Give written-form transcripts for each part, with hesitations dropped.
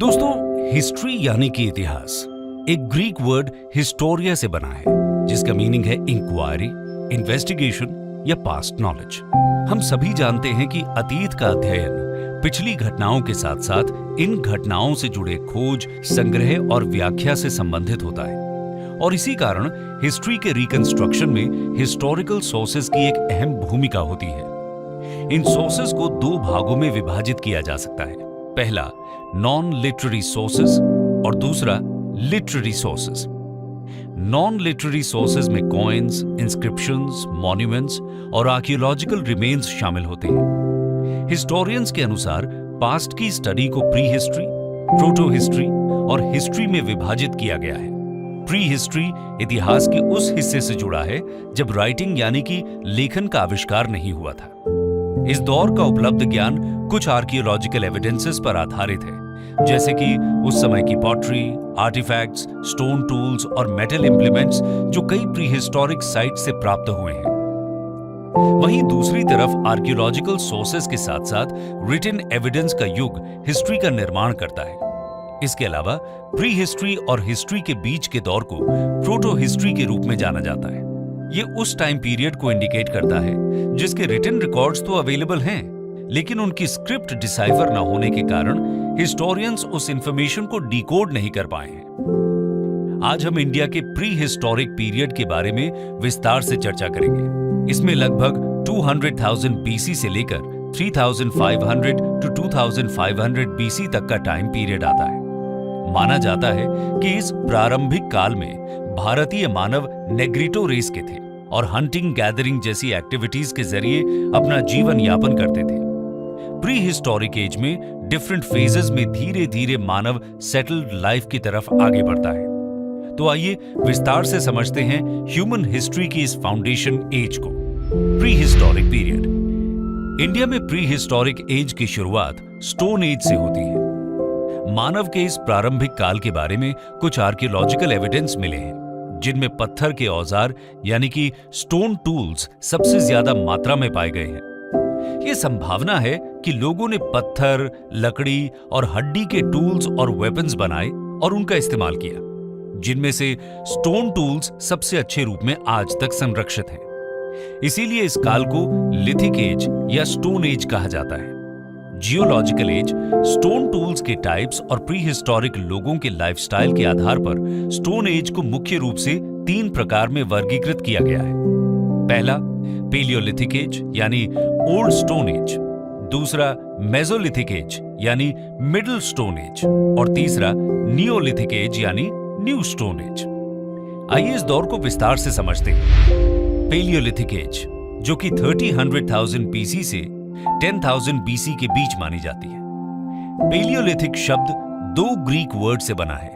दोस्तों, हिस्ट्री यानी कि इतिहास एक ग्रीक वर्ड हिस्टोरिया से बना है, जिसका मीनिंग है इंक्वायरी, इन्वेस्टिगेशन या पास्ट नॉलेज। हम सभी जानते हैं कि अतीत का अध्ययन पिछली घटनाओं के साथ साथ इन घटनाओं से जुड़े खोज, संग्रह और व्याख्या से संबंधित होता है। और इसी कारण हिस्ट्री के रिकंस्ट्रक्शन में हिस्टोरिकल सोर्सेज की एक अहम भूमिका होती है। इन सोर्सेज को दो भागों में विभाजित किया जा सकता है। पहला नॉन लिटरेरी सोर्सेज और दूसरा literary sources. Non literary sources में कॉइन्स, इंस्क्रिप्शंस, मॉन्यूमेंट्स और आर्कियोलॉजिकल रिमेन्स शामिल होते हैं। हिस्टोरियंस के अनुसार पास्ट की स्टडी को प्री हिस्ट्री, प्रोटो हिस्ट्री और हिस्ट्री में विभाजित किया गया है। प्री हिस्ट्री इतिहास के उस हिस्से से जुड़ा है जब राइटिंग यानी कि लेखन का आविष्कार नहीं हुआ था। इस दौर का उपलब्ध ज्ञान कुछ आर्कियोलॉजिकल एविडेंसेस पर आधारित है, जैसे कि उस समय की पॉटरी, आर्टिफैक्ट्स, स्टोन टूल्स और मेटल इंप्लीमेंट्स जो कई प्री हिस्टोरिक साइट से प्राप्त हुए हैं। वहीं दूसरी तरफ आर्कियोलॉजिकल सोर्सेज के साथ साथ रिटन एविडेंस का युग हिस्ट्री का निर्माण करता है। इसके अलावा प्री हिस्ट्री और हिस्ट्री के बीच के दौर को प्रोटो हिस्ट्री के रूप में जाना जाता है। ये उस टाइम पीरियड को इंडिकेट करता है जिसके रिटन रिकॉर्ड्स तो अवेलेबल हैं, लेकिन उनकी स्क्रिप्ट डिसाइफर न होने के कारण हिस्टोरियंस उस इंफॉर्मेशन को डिकोड नहीं कर पाए हैं। आज हम इंडिया के प्री हिस्टोरिक पीरियड के बारे में विस्तार से चर्चा करेंगे। इसमें लगभग 200,000 बीसी से लेकर 3,500 to 2,500 बीसी तक का टाइम पीरियड आता है। माना जाता है कि इस प्रारंभिक काल में भारतीय मानव नेग्रिटो रेस के थे और हंटिंग, गैदरिंग जैसी एक्टिविटीज के जरिए अपना जीवन यापन करते थे। प्री हिस्टोरिक एज में डिफरेंट फेजेस में धीरे धीरे मानव सेटल्ड लाइफ की तरफ आगे बढ़ता है। तो आइए विस्तार से समझते हैं ह्यूमन हिस्ट्री की इस फाउंडेशन एज को, प्री हिस्टोरिक पीरियड। इंडिया में प्री हिस्टोरिक एज की शुरुआत स्टोन एज से होती है। मानव के इस प्रारंभिक काल के बारे में कुछ आर्कियोलॉजिकल एविडेंस मिले हैं, जिनमें पत्थर के औजार यानी कि स्टोन टूल्स सबसे ज्यादा मात्रा में पाए गए हैं। यह संभावना है कि लोगों ने पत्थर, लकड़ी और हड्डी के टूल्स और वेपन्स बनाए और उनका इस्तेमाल किया, जिनमें से स्टोन टूल्स सबसे अच्छे रूप में आज तक संरक्षित हैं। इसीलिए इस काल को लिथिक एज या स्टोन एज कहा जाता है। जियोलॉजिकल एज स्टोन टूल्स के टाइप्स और प्री हिस्टोरिक लोगों के लाइफस्टाइल के आधार पर स्टोन एज को मुख्य रूप से 3 प्रकार में वर्गीकृत किया गया है। पहला पेलियोलिथिक एज यानी ओल्ड स्टोन एज, दूसरा मेसोलिथिक एज यानी मिडिल स्टोन एज और तीसरा नियोलिथिक एज यानी न्यू स्टोन एज। आइए इस दौर को विस्तार से समझते हैं। पेलियोलिथिक एज, जो कि 30,000 बीसी से 10,000 बीसी के बीच मानी जाती है। पेलियोलिथिक शब्द 2 ग्रीक वर्ड से बना है।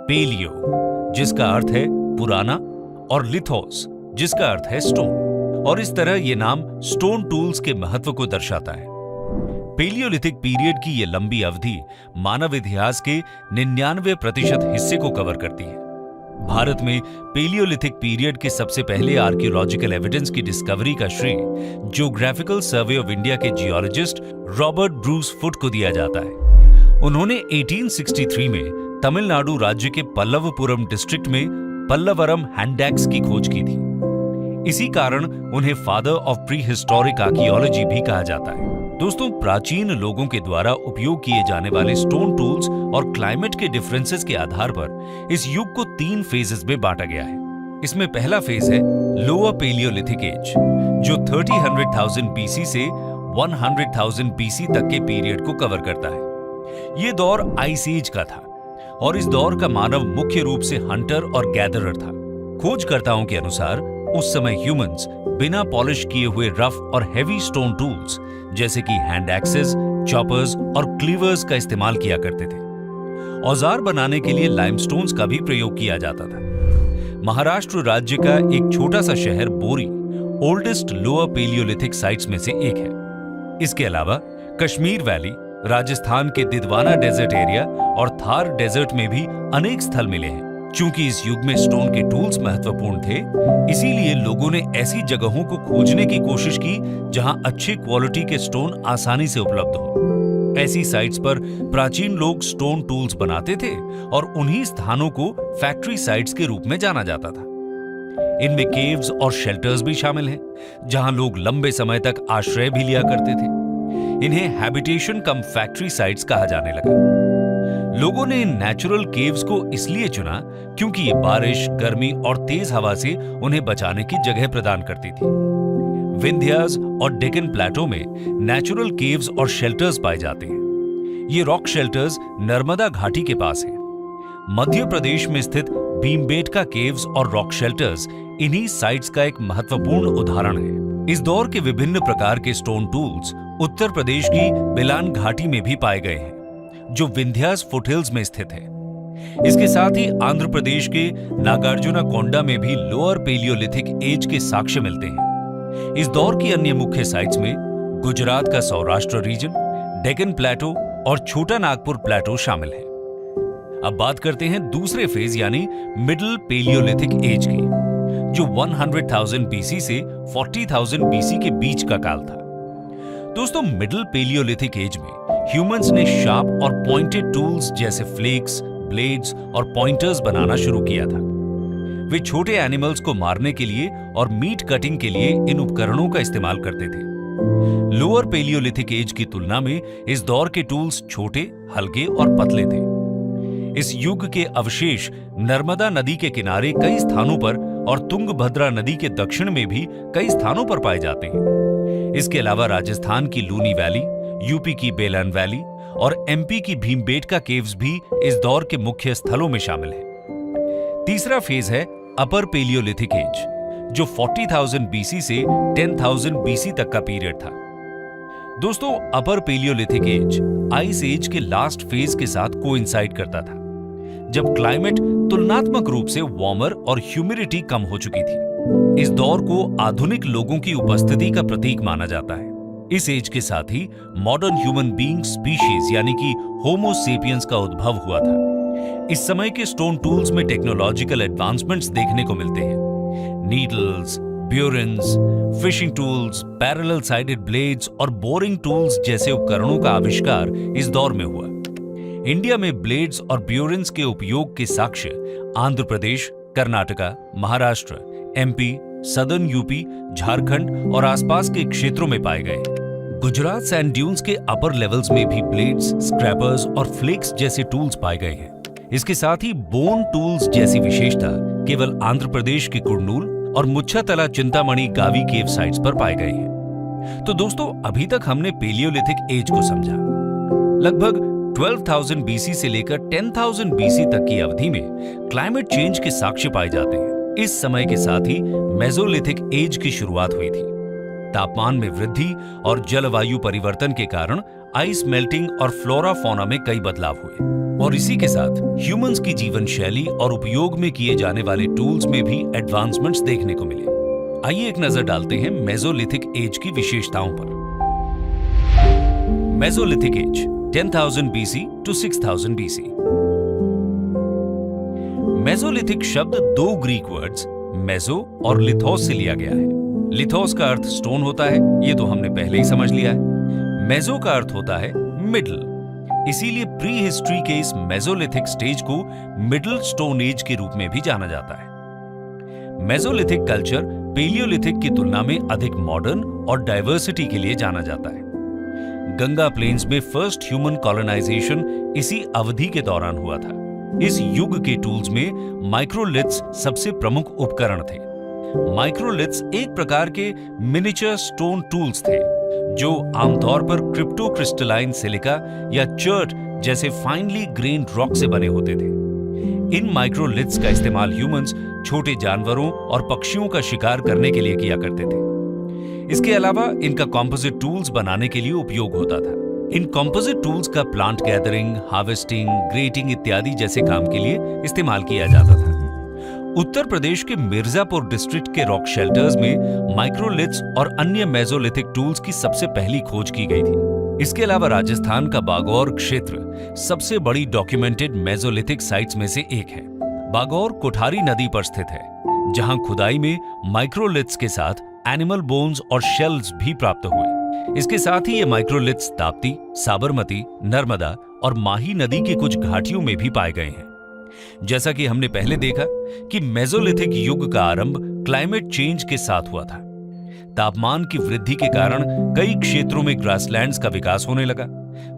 पेलियो, जिसका अर्थ है पुराना, और लिथोस, जिसका अर्थ है स्टोन, और इस तरह यह नाम स्टोन टूल्स के महत्व को दर्शाता है। पेलियोलिथिक पीरियड की यह लंबी अवधि मानव इतिहास के 99% हिस्से को कवर करती है। भारत में पेलियोलिथिक पीरियड के सबसे पहले आर्कियोलॉजिकल एविडेंस की डिस्कवरी का श्रेय ज्योग्राफिकल सर्वे ऑफ इंडिया के जियोलॉजिस्ट रॉबर्ट ब्रूस फुट को दिया जाता है। उन्होंने 1863 में तमिलनाडु राज्य के पल्लवपुरम डिस्ट्रिक्ट में पल्लवरम हैंडैक्स की खोज की थी। इसी कारण उन्हें father of pre historic archaeology भी कहा जाता है। दोस्तों, प्राचीन लोगों के द्वारा उपयोग किए जाने वाले स्टोन टूल्स और क्लाइमेट के डिफरेंसेस के आधार पर इस युग को 3 फेजेस में बांटा गया है। इसमें पहला फेज है लोअर पेलियोलिथिक एज, जो 30,000 बीसी से 100,000 बीसी तक के पीरियड को कवर करता है। यह दौर आइस एज का था और इस दौर का मानव मुख्य रूप से हंटर और गैदरर था। खोजकर्ताओं के अनुसार उस समय ह्यूमंस बिना पॉलिश किए हुए रफ और हैवी स्टोन टूल्स जैसे कि हैंड एक्सेस, चॉपर्स और क्लीवर्स का इस्तेमाल किया करते थे। औजार बनाने के लिए लाइमस्टोन्स का भी प्रयोग किया जाता था। महाराष्ट्र राज्य का एक छोटा सा शहर बोरी ओल्डेस्ट लोअर पेलियोलिथिक साइट्स में से एक है। इसके अलावा कश्मीर वैली, राजस्थान के दिदवाना डेजर्ट एरिया और थार डेजर्ट में भी अनेक स्थल मिले हैं। चूंकि इस युग में स्टोन के टूल्स महत्वपूर्ण थे, इसीलिए लोगों ने ऐसी जगहों को खोजने की कोशिश की जहां अच्छी क्वालिटी के स्टोन आसानी से उपलब्ध हो। ऐसी साइट्स पर प्राचीन लोग स्टोन टूल्स बनाते थे और उन्हीं स्थानों को फैक्ट्री साइट्स के रूप में जाना जाता था। इनमें केव्स और शेल्टर्स भी शामिल हैं, जहां लोग लंबे समय तक आश्रय भी लिया करते थे। इन्हें हैबिटेशन कम फैक्ट्री साइट्स कहा जाने लगा। लोगों ने इन नेचुरल केव्स को इसलिए चुना क्योंकि ये बारिश, गर्मी और तेज हवा से उन्हें बचाने की जगह प्रदान करती थी। विंध्यास और डेक्कन प्लेटो में नेचुरल केव्स और शेल्टर्स पाए जाते हैं। ये रॉक शेल्टर्स नर्मदा घाटी के पास हैं। मध्य प्रदेश में स्थित भीमबेटका केव्स और रॉक शेल्टर्स इन्हीं साइट्स का एक महत्वपूर्ण उदाहरण है। इस दौर के विभिन्न प्रकार के स्टोन टूल्स उत्तर प्रदेश की बिलान घाटी में भी पाए गए हैं, जो विंध्यास फुटहिल्स में स्थित है। इसके साथ ही आंध्र प्रदेश के नागार्जुना कोंडा में भी लोअर पेलियोलिथिक एज के साक्ष्य मिलते हैं। इस दौर की अन्य मुख्य साइट्स में गुजरात का सौराष्ट्र रीजन, डेक्कन प्लेटो और छोटा नागपुर प्लेटो शामिल है। अब बात करते हैं दूसरे फेज यानी मिडिल पेलियोलिथिक एज की, जो 100,000 बीसी से 40,000 बीसी के बीच का काल था। दोस्तों, मिडिल पेलियोलिथिक एज में ह्यूमंस ने शार्प और पॉइंटेड टूल्स जैसे फ्लेक्स, ब्लेड्स और पॉइंटर्स बनाना शुरू किया था। वे छोटे एनिमल्स को मारने के लिए और मीट कटिंग के लिए इन उपकरणों का इस्तेमाल करते थे। लोअर पेलियोलिथिक एज की तुलना में इस दौर के टूल्स छोटे, हल्के और पतले थे। इस युग के अवशेष नर्मदा नदी के किनारे कई स्थानों पर और तुंगभद्रा नदी के दक्षिण में भी कई स्थानों पर पाए जाते हैं। इसके अलावा राजस्थान की लूनी वैली, यूपी की बेलन वैली और एमपी की भीमबेटका केव्स भी इस दौर के मुख्य स्थलों में शामिल है। तीसरा फेज है अपर पेलियोलिथिक एज, जो 40,000 बीसी से 10,000 बीसी तक का पीरियड था। दोस्तों, अपर पेलियोलिथिक एज आइस एज के लास्ट फेज के साथ कोइंसाइड करता था, जब क्लाइमेट तुलनात्मक रूप से वार्मर और ह्यूमिडिटी कम हो चुकी थी। इस दौर को आधुनिक लोगों की उपस्थिति का प्रतीक माना जाता है। इस एज के साथ ही मॉडर्न ह्यूमन बीइंग स्पीशीज यानी कि होमो सेपियंस का उद्भव हुआ था। इस समय के स्टोन टूल्स में टेक्नोलॉजिकल एडवांसमेंट्स देखने को मिलते हैं। Needles, burins, fishing tools, parallel sided blades और बोरिंग टूल्स जैसे उपकरणों का आविष्कार इस दौर में हुआ। इंडिया में ब्लेड्स और ब्यूरिन्स के उपयोग के साक्ष्य Andhra Pradesh, Karnataka, Maharashtra, MP, southern UP, Jharkhand और आसपास के क्षेत्रों में पाए गए। गुजरात सैंड ड्यून्स के अपर लेवल्स में भी ब्लेड्स, स्क्रैपर्स और फ्लेक्स जैसे टूल्स पाए गए हैं। इसके साथ ही बोन टूल्स जैसी विशेषता केवल आंध्र प्रदेश के कुर्नूल और मुच्छतला चिंतामणि गावी केव साइट्स पर पाए गए हैं। तो दोस्तों, अभी तक हमने पेलियोलिथिक एज को समझा। लगभग 12,000 बीसी से लेकर 10,000 बीसी तक की अवधि में क्लाइमेट चेंज के साक्ष्य पाए जाते हैं। इस समय के साथ ही मेसोलिथिक एज की शुरुआत हुई थी। तापमान में वृद्धि और जलवायु परिवर्तन के कारण आइस मेल्टिंग और फ्लोरा फौना में कई बदलाव हुए और इसी के साथ ह्यूमंस की जीवन शैली और उपयोग में किए जाने वाले टूल्स में भी एडवांसमेंट्स देखने को मिले। आइए एक नजर डालते हैं मेसोलिथिक एज की विशेषताओं पर। Mesolithic as 10,000 BC to 6,000 BC। Mesolithic शब्द दो ग्रीक वर्ड्स मेसो और लिथोस से लिया गया है। लिथोस का अर्थ स्टोन होता है, ये तो हमने पहले ही समझ लिया है। मेसो का अर्थ होता है मिडिल, इसीलिए प्री हिस्ट्री के इस मेसोलिथिक स्टेज को मिडिल स्टोन एज के रूप में भी जाना जाता है। मेसोलिथिक कल्चर पेलियोलिथिक की तुलना में अधिक मॉडर्न और डाइवर्सिटी के लिए जाना जाता है। गंगा प्लेन्स में फर्स्ट ह्यूमन कॉलोनाइजेशन इसी अवधि के दौरान हुआ था। इस युग के टूल्स में माइक्रोलिथ्स सबसे प्रमुख उपकरण थे। माइक्रोलिथ्स एक प्रकार के मिनिएचर स्टोन टूल्स थे, जो आमतौर पर क्रिप्टोक्रिस्टलाइन सिलिका या चर्ट जैसे फाइनली ग्रेन्ड रॉक से बने होते थे। इन माइक्रोलिथ्स का इस्तेमाल ह्यूमंस छोटे जानवरों और पक्षियों का शिकार करने के लिए किया करते थे। इसके अलावा इनका कॉम्पोजिट टूल्स बनाने के लिए उपयोग होता था। इन कॉम्पोजिट टूल्स का प्लांट गैदरिंग, हार्वेस्टिंग, ग्रेटिंग इत्यादि जैसे काम के लिए इस्तेमाल किया जाता था। उत्तर प्रदेश के मिर्जापुर डिस्ट्रिक्ट के रॉक शेल्टर्स में माइक्रोलिथ्स और अन्य मेसोलिथिक टूल्स की सबसे पहली खोज की गई थी। इसके अलावा राजस्थान का बागौर क्षेत्र सबसे बड़ी डॉक्यूमेंटेड मेसोलिथिक साइट्स में से एक है। बागौर कोठारी नदी पर स्थित है, जहां खुदाई में माइक्रोलिथ्स के साथ एनिमल बोन्स और शेल्स भी प्राप्त हुए। इसके साथ ही ये माइक्रोलिथ्स ताप्ती, साबरमती, नर्मदा और माही नदी की कुछ घाटियों में भी पाए गए हैं। जैसा कि हमने पहले देखा कि मेसोलिथिक युग का आरंभ क्लाइमेट चेंज के साथ हुआ था। तापमान की वृद्धि के कारण कई क्षेत्रों में ग्रासलैंड्स का विकास होने लगा,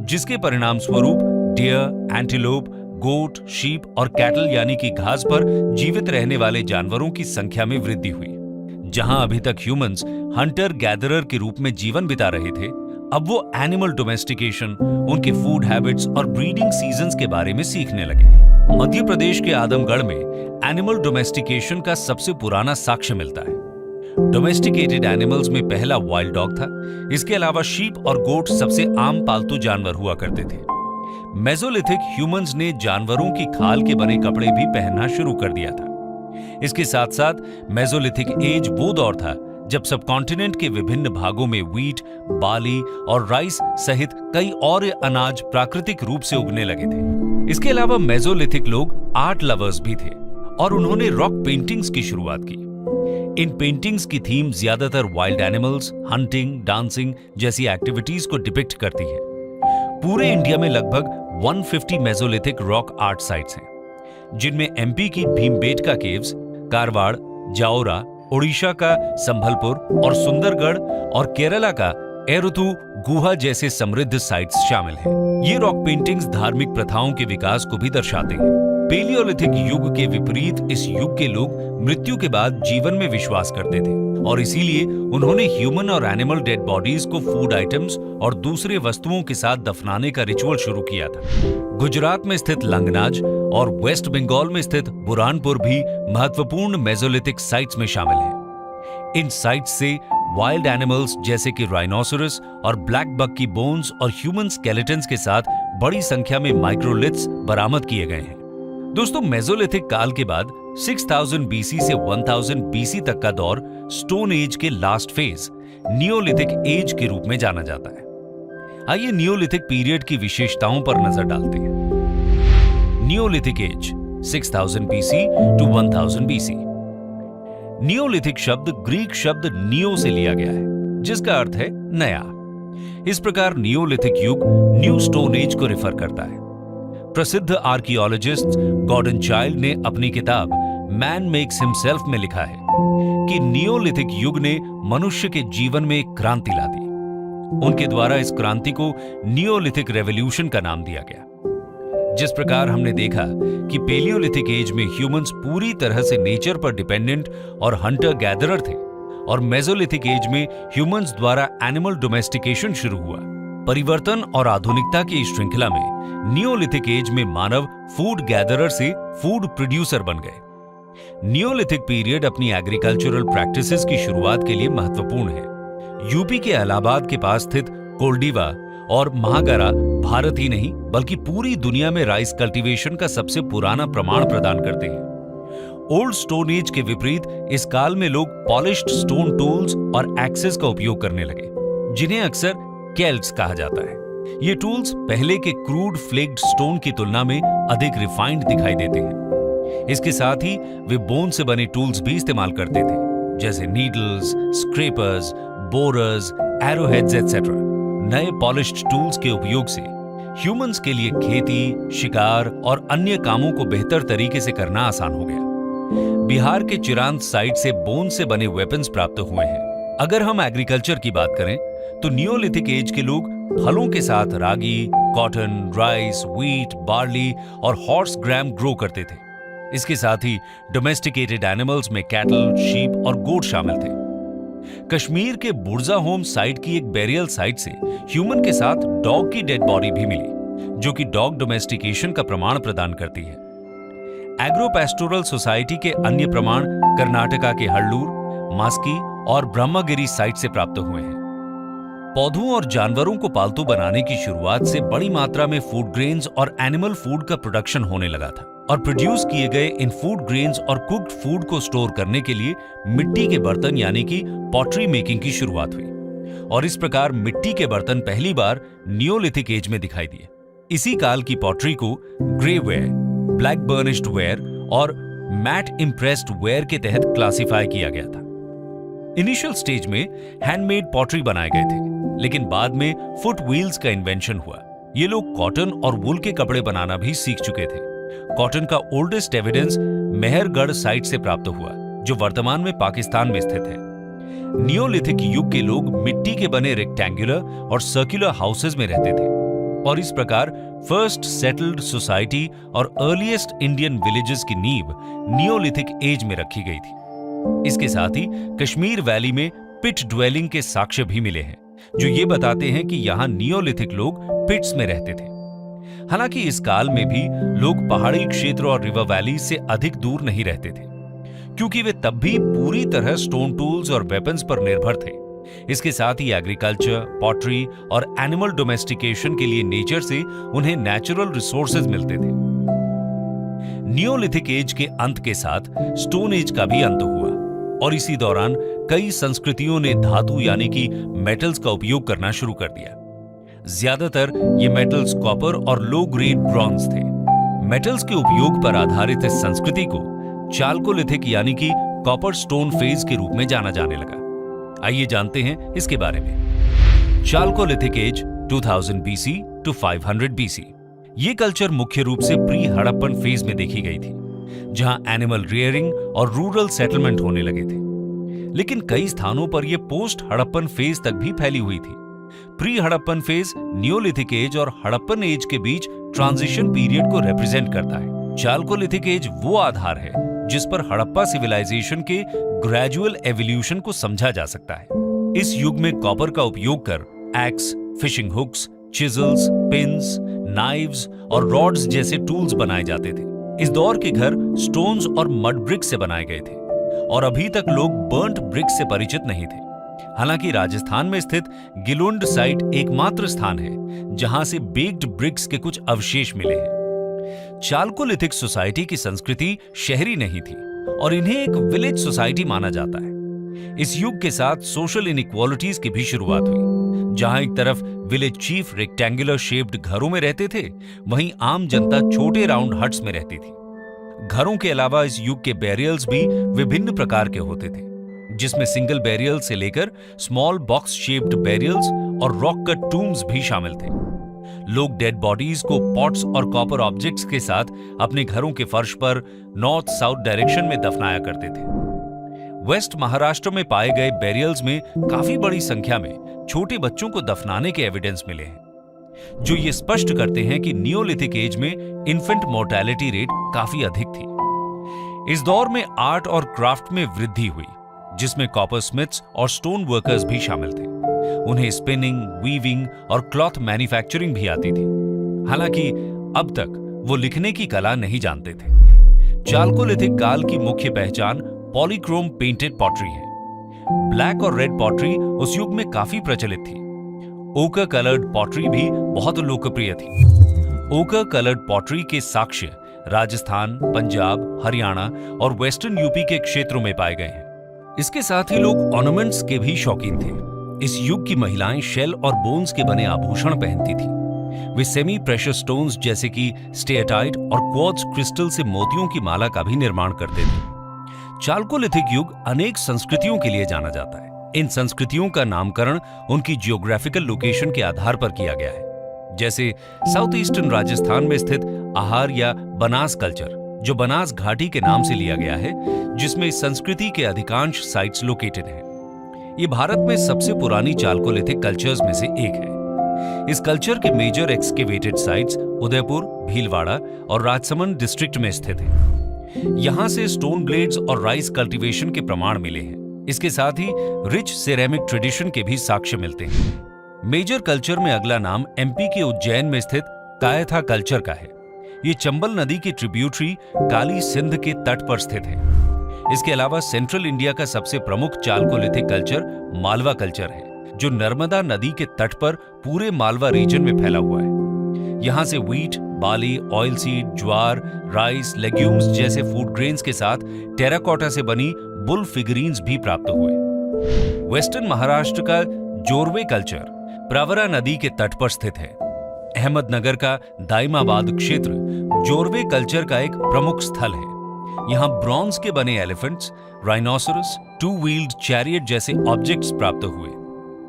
जिसके परिणाम स्वरूप डियर, एंटीलोप, गोट, शीप और कैटल यानी कि घास पर जीवित रहने वाले जानवरों की संख्या में वृद्धि हुई। जहां अभी तक ह्यूमंस हंटर गैदरर के रूप में जीवन बिता रहे थे, अब वो एनिमल डोमेस्टिकेशन, उनके फूड हैबिट्स और ब्रीडिंग सीजन्स के बारे में सीखने लगे। मध्य प्रदेश के आदमगढ़ में एनिमल डोमेस्टिकेशन का सबसे पुराना साक्ष्य मिलता है। डोमेस्टिकेटेड एनिमल्स में पहला वाइल्ड डॉग था। इसके अलावा शीप और गोट सबसे आम पालतू जानवर हुआ करते थे। मेसोलिथिक ह्यूमंस ने जानवरों की खाल के बने कपड़े भी पहनना शुरू कर दिया था। इसके साथ साथ मेसोलिथिक एज वो दौर था जब सबकॉन्टिनेंट के विभिन्न भागों में व्हीट, बार्ली और राइस सहित कई और अनाज प्राकृतिक रूप से उगने लगे थे। इसके अलावा मेसोलिथिक लोग आर्ट लवर्स भी थे और उन्होंने रॉक पेंटिंग्स की शुरुआत की। इन पेंटिंग्स की थीम ज्यादातर वाइल्ड एनिमल्स, हंटिंग, डांसिंग जैसी एक्टिविटीज को डिपिक्ट करती है। पूरे इंडिया में लगभग 150 मेसोलिथिक रॉक आर्ट साइट्स हैं, जिनमें एमपी की भीमबेटका केव्स, कारवाड़, जाओरा, ओडिशा का संभलपुर और सुंदरगढ़ और केरला का एरुथु गुहा जैसे समृद्ध साइट्स शामिल हैं। ये रॉक पेंटिंग्स धार्मिक प्रथाओं के विकास को भी दर्शाते हैं। पेलियोलिथिक युग के विपरीत इस युग के लोग मृत्यु के बाद जीवन में विश्वास करते थे और इसीलिए उन्होंने ह्यूमन और एनिमल डेड बॉडीज को फूड आइटम्स और दूसरे वस्तुओं के साथ दफनाने का रिचुअल शुरू किया था। गुजरात में स्थित लंगनाज और वेस्ट बंगाल में स्थित बुरहानपुर भी महत्वपूर्ण मेसोलिथिक साइट्स में शामिल हैं। इन साइट्स से वाइल्ड एनिमल्स जैसे कि राइनोसोरस और ब्लैक बक की बोन्स और ह्यूमन स्केलेटन्स के साथ बड़ी संख्या में माइक्रोलिथ्स बरामद किए गए हैं। दोस्तों, मेसोलिथिक काल के बाद 6000 बीसी से 1000 बीसी तक का दौर स्टोन एज के लास्ट फेज नियोलिथिक एज के रूप में जाना जाता है। आइए नियोलिथिक पीरियड की विशेषताओं पर नजर डालते हैं। Neolithic age 6000 BC to 1000 BC. Neolithic शब्द ग्रीक शब्द नियो से लिया गया है, जिसका अर्थ है नया। इस प्रकार नियोलिथिक युग न्यू स्टोन एज को रेफर करता है। प्रसिद्ध आर्कियोलॉजिस्ट गॉर्डन चाइल्ड ने अपनी किताब मैन मेक्स हिमसेल्फ में लिखा है कि नियोलिथिक युग ने मनुष्य के जीवन में एक क्रांति ला दी। उनके द्वारा इस क्रांति को नियोलिथिक रेवोल्यूशन का नाम दिया गया। जिस प्रकार हमने देखा कि पेलियोलिथिक एज में ह्यूमंस पूरी तरह से नेचर पर डिपेंडेंट और हंटर गैदरर थे और मेसोलिथिक एज में ह्यूमंस द्वारा एनिमल डोमेस्टिकेशन शुरू हुआ। परिवर्तन और आधुनिकता की इस श्रृंखला में नियोलिथिक एज में मानव फूड गैदरर से फूड प्रोड्यूसर बन गए। नियोलिथिक पीरियड अपनी एग्रीकल्चरल प्रैक्टिसेस की शुरुआत के लिए महत्वपूर्ण है। यूपी के इलाहाबाद के पास स्थित कोल्डिवा और महागारा भारत ही नहीं बल्कि पूरी दुनिया में राइस कल्टीवेशन का सबसे पुराना प्रमाण प्रदान करते हैं। ओल्ड स्टोन एज के विपरीत इस काल में लोग पॉलिश्ड स्टोन टूल्स और एक्सेस का उपयोग करने लगे, जिन्हें अक्सर केल्ट्स कहा जाता है। ये टूल्स पहले के क्रूड फ्लेक्ड स्टोन की तुलना में अधिक रिफाइंड दिखाई देते हैं। इसके साथ ही वे बोन से बने टूल्स भी इस्तेमाल करते थे, जैसे needles, scrapers, borers, arrowheads etcetera. नए पॉलिश्ड टूल्स के उपयोग से ह्यूमंस के लिए खेती, शिकार और अन्य कामों को बेहतर तरीके से करना आसान हो गया। बिहार के चिरांद साइट से बोन से बने वेपन्स प्राप्त हुए हैं। अगर हम एग्रीकल्चर की बात करें तो नियोलिथिक एज के लोग फलों के साथ रागी, कॉटन, राइस, व्हीट, बार्ली और हॉर्स ग्राम ग्रो करते थे। इसके साथ ही डोमेस्टिकेटेड एनिमल्स में कैटल, शीप और गोट शामिल थे। कश्मीर के बुर्जा होम साइट की एक बेरियल साइट से ह्यूमन के साथ डॉग की डेड बॉडी भी मिली, जो कि डॉग डोमेस्टिकेशन का प्रमाण प्रदान करती है। एग्रो पैस्टोरल सोसाइटी के अन्य प्रमाण कर्नाटका के हल्लूर, मास्की और ब्रह्मगिरी साइट से प्राप्त हुए हैं। पौधों और जानवरों को पालतू बनाने की शुरुआत से बड़ी मात्रा में फूड ग्रेन्स और एनिमल फूड का प्रोडक्शन होने लगा था और प्रोड्यूस किए गए इन फूड ग्रेन्स और कुक्ड फूड को स्टोर करने के लिए मिट्टी के बर्तन यानी कि पॉटरी मेकिंग की शुरुआत हुई और इस प्रकार मिट्टी के बर्तन पहली बार नियोलिथिक एज में दिखाई दिए। इसी काल की पॉटरी को grey ware, black burnished ware और मैट इम्प्रेस्ड वेयर के तहत क्लासिफाई किया गया था। इनिशियल स्टेज में हैंडमेड पॉटरी बनाए गए थे, लेकिन बाद में फुट व्हील्स का इन्वेंशन हुआ। ये लोग कॉटन और वूल के कपड़े बनाना भी सीख चुके थे। कॉटन का ओल्डेस्ट एविडेंस मेहरगढ़ साइट से प्राप्त हुआ, जो वर्तमान में पाकिस्तान में स्थित है। नियोलिथिक युग के लोग मिट्टी के बने रेक्टेंगुलर और सर्कुलर हाउसेज में रहते थे और इस प्रकार फर्स्ट सेटल्ड सोसाइटी और अर्लीस्ट इंडियन विलेजेस की नींव नियोलिथिक एज में रखी गई थी। इसके साथ ही कश्मीर वैली में पिट ड्वेलिंग के साक्ष्य भी मिले हैं, जो ये बताते हैं कि यहाँ नियोलिथिक लोग पिट्स में रहते थे। हालांकि इस काल में भी लोग पहाड़ी क्षेत्र और रिवर वैली से अधिक दूर नहीं रहते थे, क्योंकि वे तब भी पूरी तरह स्टोन टूल्स और वेपन्स पर निर्भर थे। इसके साथ ही एग्रीकल्चर, पॉटरी और एनिमल डोमेस्टिकेशन के लिए नेचर से उन्हें नेचुरल रिसोर्सेज मिलते थे। नियोलिथिक एज के अंत के साथ स्टोन एज का भी अंत हुआ और इसी दौरान कई संस्कृतियों ने धातु यानी कि मेटल्स का उपयोग करना शुरू कर दिया। ज्यादातर ये मेटल्स कॉपर और लो ग्रेड ब्रॉन्ज थे। मेटल्स के उपयोग पर आधारित इस संस्कृति को चाल्कोलिथिक यानी कि कॉपर स्टोन फेज के रूप में जाना जाने लगा। आइए जानते हैं इसके बारे में। Chalcolithic age 2000 BC to 500 BC। ये कल्चर मुख्य रूप से प्री हड़प्पन फेज में देखी गई थी, जहां एनिमल रियरिंग और रूरल सेटलमेंट होने लगे थे। लेकिन कई स्थानों पर यह पोस्ट हड़प्पन फेज तक भी फैली हुई थी। Pre Harappan phase Neolithic age और हड़प्पन एज के बीच ट्रांजिशन पीरियड को रिप्रेजेंट करता है। चाल्कोलिथिक एज वो आधार है जिस पर हड़प्पा सिविलाइजेशन के ग्रेजुअल एवोल्यूशन को समझा जा सकता है। इस युग में कॉपर का उपयोग कर axe, fishing hooks, chisels, pins, knives और रॉड्स जैसे टूल्स बनाए जाते थे। इस दौर के घर स्टोन्स और मड ब्रिक से बनाए गए थे और अभी तक लोग बर्न्ट ब्रिक से परिचित नहीं थे। हालांकि राजस्थान में स्थित गिलुंड साइट एकमात्र स्थान है जहां से बेक्ड ब्रिक्स के कुछ अवशेष मिले हैं। चाल्कोलिथिक सोसाइटी की संस्कृति शहरी नहीं थी और इन्हें एक विलेज सोसाइटी माना जाता है। इस युग के साथ सोशल इनइक्वालिटीज की भी शुरुआत हुई, जहां एक तरफ विलेज चीफ रेक्टेंगुलर शेप्ड घरों में रहते थे, वहीं आम जनता छोटे राउंड हट्स में रहती थी। घरों के अलावा इस युग के बैरियल्स भी विभिन्न प्रकार के होते थे, जिसमें सिंगल बैरियल से लेकर स्मॉल बॉक्स शेप्ड बैरियल्स और रॉक कट टूम्स भी शामिल थे। लोग डेड बॉडीज को पॉट्स और कॉपर ऑब्जेक्ट्स के साथ अपने घरों के फर्श पर नॉर्थ साउथ डायरेक्शन में दफनाया करते थे। वेस्ट महाराष्ट्र में पाए गए बैरियल्स में काफी बड़ी संख्या में छोटे बच्चों को दफनाने के एविडेंस मिले हैं, जो ये स्पष्ट करते हैं कि नियोलिथिक एज में इन्फेंट मोर्टेलिटी रेट काफी अधिक थी। इस दौर में आर्ट और क्राफ्ट में वृद्धि हुई, जिसमें कॉपर स्मिथ्स और स्टोन वर्कर्स भी शामिल थे। उन्हें स्पिनिंग, वीविंग और क्लॉथ मैन्युफैक्चरिंग भी आती थी। हालांकि अब तक वो लिखने की कला नहीं जानते थे। चाल्कोलिथिक काल की मुख्य पहचान पॉलीक्रोम पेंटेड पॉटरी है। ब्लैक और रेड पॉटरी उस युग में काफी प्रचलित थी। ओकर कलर्ड पॉटरी भी बहुत लोकप्रिय थी। ओकर कलर्ड पॉटरी के साक्ष्य राजस्थान, पंजाब, हरियाणा और वेस्टर्न यूपी के क्षेत्रों में पाए गए हैं। इसके साथ ही लोग ऑर्नामेंट्स के भी शौकीन थे। इस युग की महिलाएं शेल और बोन्स के बने आभूषण पहनती थी। वे सेमी प्रेशियस स्टोन्स जैसे कि स्टेटाइट और क्वार्ट्ज क्रिस्टल से मोतियों की माला का भी निर्माण करते थे। चाल्कोलिथिक युग अनेक संस्कृतियों के लिए जाना जाता है। इन संस्कृतियों का नामकरण उनकी जियोग्राफिकल लोकेशन के आधार पर किया गया है, जैसे साउथ ईस्टर्न राजस्थान में स्थित आहार या बनास कल्चर, जो बनास घाटी के नाम से लिया गया है, जिसमें इस संस्कृति के अधिकांश साइट्स लोकेटेड हैं। ये भारत में सबसे पुरानी चाल्कोलिथिक कल्चर्स में से एक है। इस कल्चर के major excavated sites Udaipur, Bhilwara और राजसमंद डिस्ट्रिक्ट में स्थित हैं। यहां से स्टोन ब्लेड्स और राइस कल्टीवेशन के प्रमाण मिले हैं। इसके साथ ही रिच सिरेमिक ट्रेडिशन के भी साक्ष्य मिलते हैं। मेजर कल्चर में अगला नाम एमपी के उज्जैन में स्थित कायथा कल्चर का है। ये चंबल नदी की ट्रिब्यूटरी काली सिंध के तट पर स्थित है। इसके अलावा सेंट्रल इंडिया का सबसे प्रमुख चाल्कोलिथिक कल्चर मालवा कल्चर है, जो नर्मदा नदी के तट पर पूरे मालवा रीजन में फैला हुआ है। यहाँ से व्हीट, बार्ली, ऑयल सीड, ज्वार, राइस, लेग्यूम्स जैसे फूड ग्रेन्स के साथ टेराकोटा से बनी बुल फिगरीन्स भी प्राप्त हुए। वेस्टर्न महाराष्ट्र का जोरवे कल्चर प्रवरा नदी के तट पर स्थित है। अहमदनगर का दाइमाबाद क्षेत्र जोरवे कल्चर का एक प्रमुख स्थल है। यहाँ ब्रॉन्ज के बने elephants, rhinoceros, two wheeled chariot जैसे ऑब्जेक्ट्स प्राप्त हुए।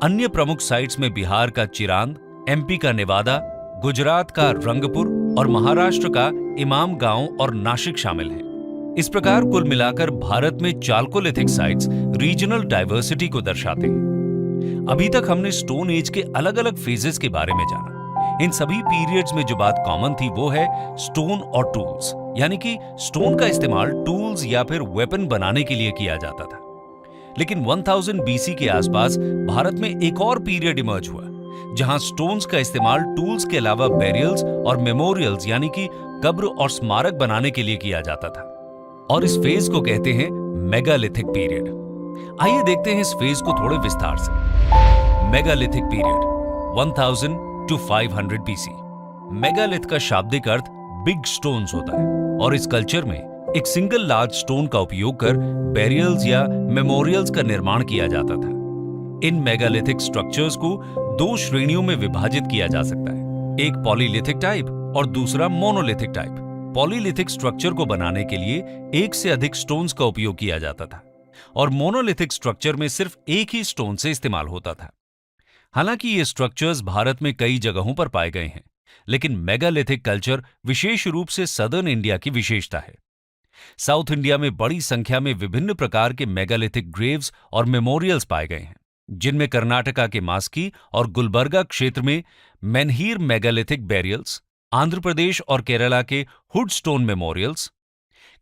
अन्य प्रमुख साइट्स में बिहार का चिरांद, एमपी का नेवादा, गुजरात का रंगपुर और महाराष्ट्र का इमाम गांव और नासिक शामिल हैं। इस प्रकार कुल मिलाकर भारत में चाल्कोलिथिक साइट्स रीजनल डाइवर्सिटी को दर्शाते हैं। अभी तक हमने स्टोन एज के अलग अलग फेजेस के बारे में जाना। इन सभी पीरियड्स में जो बात कॉमन थी वो है स्टोन और टूल्स, यानी कि स्टोन का इस्तेमाल टूल्स या फिर वेपन बनाने के लिए किया जाता था। लेकिन 1000 बीसी के आसपास भारत में एक और पीरियड इमर्ज हुआ जहां स्टोन्स का इस्तेमाल टूल्स के अलावा बेरियल्स और मेमोरियल्स यानी कि कब्र और स्मारक बनाने के लिए किया जाता था, और इस फेज को कहते हैं मेगालिथिक पीरियड। आइए देखते हैं इस फेज को थोड़े विस्तार से। Megalithic period 1000 to 500 BC. Megalith का शाब्दिक अर्थ बिग स्टोन्स होता है, और इस कल्चर में एक सिंगल लार्ज स्टोन का उपयोग कर बेरियल्स या मेमोरियल्स का निर्माण किया जाता था। इन मेगालिथिक स्ट्रक्चर्स को दो श्रेणियों में विभाजित किया जा सकता है, एक पॉलीलिथिक टाइप और दूसरा मोनोलिथिक टाइप। पॉलीलिथिक स्ट्रक्चर को बनाने के लिए एक से अधिक स्टोन्स का उपयोग किया जाता था, और मोनोलिथिक स्ट्रक्चर में सिर्फ एक ही स्टोन से इस्तेमाल होता था। हालांकि ये स्ट्रक्चर्स भारत में कई जगहों पर पाए गए हैं, लेकिन मेगालिथिक कल्चर विशेष रूप से सदर्न इंडिया की विशेषता है। साउथ इंडिया में बड़ी संख्या में विभिन्न प्रकार के मेगालिथिक ग्रेव्स और मेमोरियल्स पाए गए हैं, जिनमें कर्नाटका के मास्की और गुलबर्गा क्षेत्र में मेनहीर मेगालिथिक बेरियल्स, आंध्र प्रदेश और केरला के हुड स्टोन मेमोरियल्स,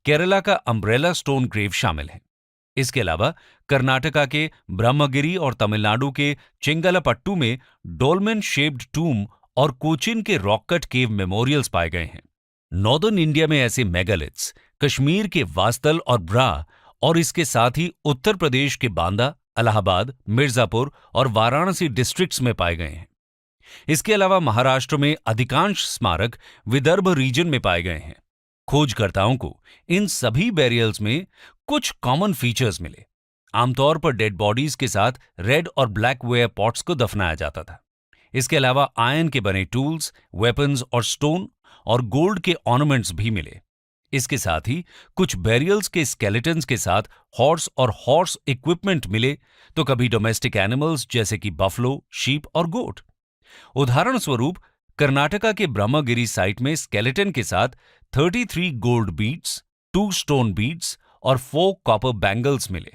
केरला का अम्ब्रेला स्टोन ग्रेव शामिल हैं। इसके अलावा कर्नाटका के ब्रह्मगिरी और तमिलनाडु के चेंगलपट्टू में डोलमेन शेप्ड टूम और कोचिन के रॉक कट केव मेमोरियल्स पाए गए हैं। नॉर्दर्न इंडिया में ऐसे मेगालिथ्स कश्मीर के वास्तल और ब्रा, और इसके साथ ही उत्तर प्रदेश के बांदा, इलाहाबाद, मिर्जापुर और वाराणसी डिस्ट्रिक्ट्स में पाए गए हैं। इसके अलावा महाराष्ट्र में अधिकांश स्मारक विदर्भ रीजन में पाए गए हैं। खोजकर्ताओं को इन सभी बेरियल्स में कुछ कॉमन फीचर्स मिले। आमतौर पर डेड बॉडीज के साथ रेड और ब्लैक वेयर पॉट्स को दफनाया जाता था। इसके अलावा आयरन के बने टूल्स, वेपन्स और स्टोन और गोल्ड के ऑर्नामेंट्स भी मिले। इसके साथ ही कुछ बेरियल्स के स्केलेटन्स के साथ हॉर्स और हॉर्स इक्विपमेंट मिले, तो कभी डोमेस्टिक एनिमल्स जैसे कि बफलो, शीप और गोट। उदाहरण स्वरूप कर्नाटका के ब्रह्मगिरी साइट में स्केलेटन के साथ 33 गोल्ड बीड्स, 2 स्टोन बीड्स और 4 कॉपर बैंगल्स मिले।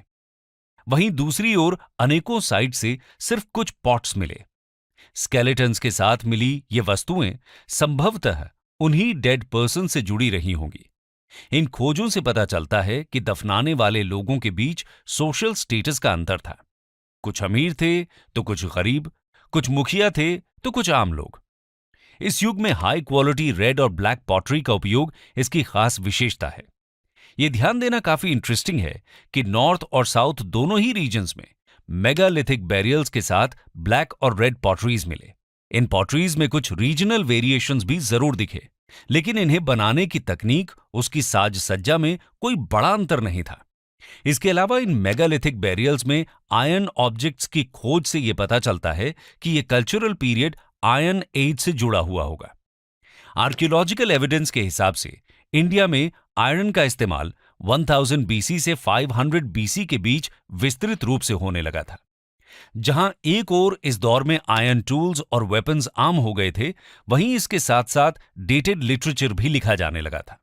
वहीं दूसरी ओर अनेकों साइट से सिर्फ कुछ पॉट्स मिले। स्केलेटन्स के साथ मिली ये वस्तुएं संभवतः उन्हीं डेड पर्सन से जुड़ी रही होंगी। इन खोजों से पता चलता है कि दफनाने वाले लोगों के बीच सोशल स्टेटस का अंतर था। कुछ अमीर थे तो कुछ गरीब, कुछ मुखिया थे तो कुछ आम लोग। इस युग में हाई क्वालिटी रेड और ब्लैक पॉटरी का उपयोग इसकी खास विशेषता है। यह ध्यान देना काफी इंटरेस्टिंग है कि नॉर्थ और साउथ दोनों ही रीजन्स में मेगालिथिक बेरियल्स के साथ ब्लैक और रेड पॉटरीज मिले। इन पॉटरीज में कुछ रीजनल वेरिएशंस भी जरूर दिखे, लेकिन इन्हें बनाने की तकनीक, उसकी साज सज्जा में कोई बड़ा अंतर नहीं था। इसके अलावा इन मेगालिथिक बेरियल्स में आयरन ऑब्जेक्ट्स की खोज से यह पता चलता है कि यह कल्चरल पीरियड आयरन एज से जुड़ा हुआ होगा। आर्कियोलॉजिकल एविडेंस के हिसाब से इंडिया में आयरन का इस्तेमाल 1000 बीसी से 500 बीसी के बीच विस्तृत रूप से होने लगा था। जहां एक ओर इस दौर में आयरन टूल्स और वेपन्स आम हो गए थे, वहीं इसके साथ साथ डेटेड लिटरेचर भी लिखा जाने लगा था।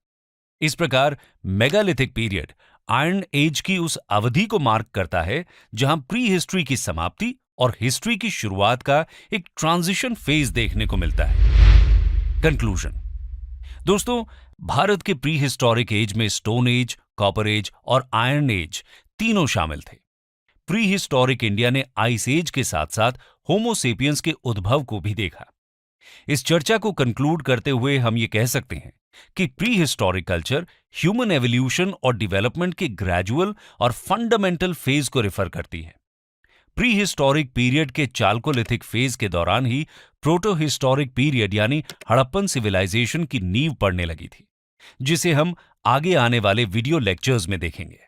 इस प्रकार मेगालिथिक पीरियड आयरन एज की उस अवधि को मार्क करता है जहां प्री हिस्ट्री की समाप्ति और हिस्ट्री की शुरुआत का एक ट्रांजिशन फेज देखने को मिलता है। कंक्लूजन। दोस्तों, भारत के प्री हिस्टोरिक एज में स्टोन एज, कॉपर एज और आयरन एज तीनों शामिल थे। प्री हिस्टोरिक इंडिया ने आइस एज के साथ साथ होमोसेपियंस के उद्भव को भी देखा। इस चर्चा को कंक्लूड करते हुए हम ये कह सकते हैं कि pre historic culture human evolution और डेवलपमेंट के ग्रेजुअल और फंडामेंटल फेज को रेफर करती है। प्री हिस्टोरिक पीरियड के चाल्कोलिथिक फेज के दौरान ही प्रोटो हिस्टोरिक पीरियड यानी हड़प्पन सिविलाइजेशन की नींव पड़ने लगी थी, जिसे हम आगे आने वाले वीडियो लेक्चर्स में देखेंगे।